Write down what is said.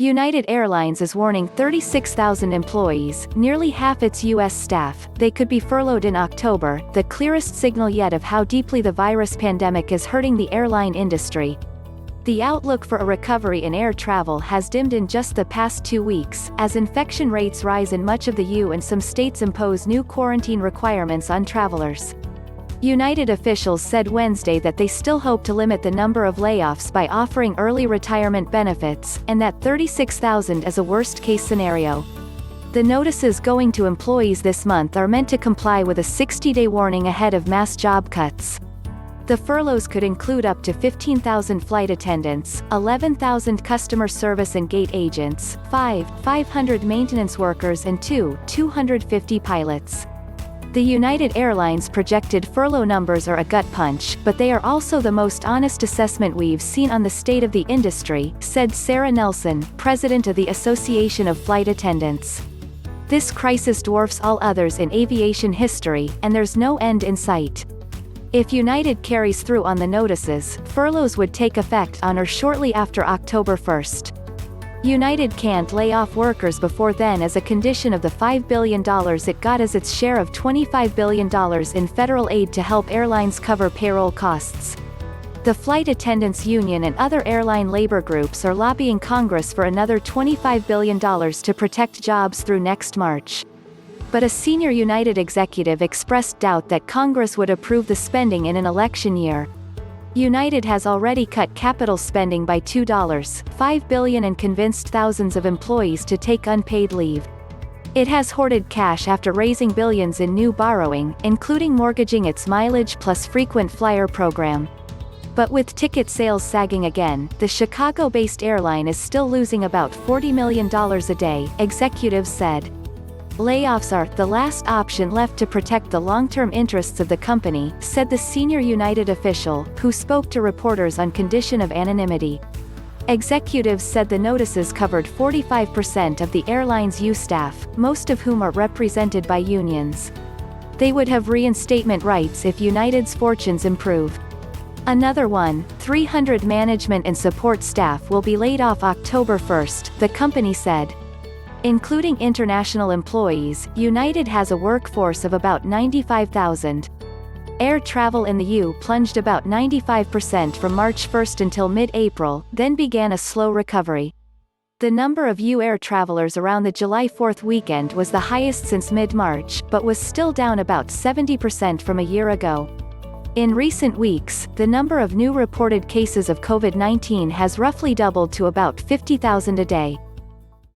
United Airlines is warning 36,000 employees, nearly half its U.S. staff, they could be furloughed in October, the clearest signal yet of how deeply the virus pandemic is hurting the airline industry. The outlook for a recovery in air travel has dimmed in just the past 2 weeks, as infection rates rise in much of the U.S. and some states impose new quarantine requirements on travelers. United officials said Wednesday that they still hope to limit the number of layoffs by offering early retirement benefits, and that 36,000 is a worst-case scenario. The notices going to employees this month are meant to comply with a 60-day warning ahead of mass job cuts. The furloughs could include up to 15,000 flight attendants, 11,000 customer service and gate agents, 500 maintenance workers and 250 pilots. The United Airlines projected furlough numbers are a gut punch, but they are also the most honest assessment we've seen on the state of the industry, said Sara Nelson, president of the Association of Flight Attendants. This crisis dwarfs all others in aviation history, and there's no end in sight. If United carries through on the notices, furloughs would take effect on or shortly after October 1st. United can't lay off workers before then as a condition of the $5 billion it got as its share of $25 billion in federal aid to help airlines cover payroll costs. The Flight Attendants Union and other airline labor groups are lobbying Congress for another $25 billion to protect jobs through next March. But a senior United executive expressed doubt that Congress would approve the spending in an election year. United has already cut capital spending by $2.5 billion and convinced thousands of employees to take unpaid leave. It has hoarded cash after raising billions in new borrowing, including mortgaging its MileagePlus frequent flyer program. But with ticket sales sagging again, the Chicago-based airline is still losing about $40 million a day, executives said. Layoffs are the last option left to protect the long-term interests of the company, said the senior United official, who spoke to reporters on condition of anonymity. Executives said the notices covered 45% of the airline's U staff, most of whom are represented by unions. They would have reinstatement rights if United's fortunes improve. Another 300 management and support staff will be laid off October 1st, the company said. Including international employees, United has a workforce of about 95,000. Air travel in the U.S. plunged about 95% from March 1 until mid-April, then began a slow recovery. The number of U.S. air travelers around the July 4th weekend was the highest since mid-March, but was still down about 70% from a year ago. In recent weeks, the number of new reported cases of COVID-19 has roughly doubled to about 50,000 a day.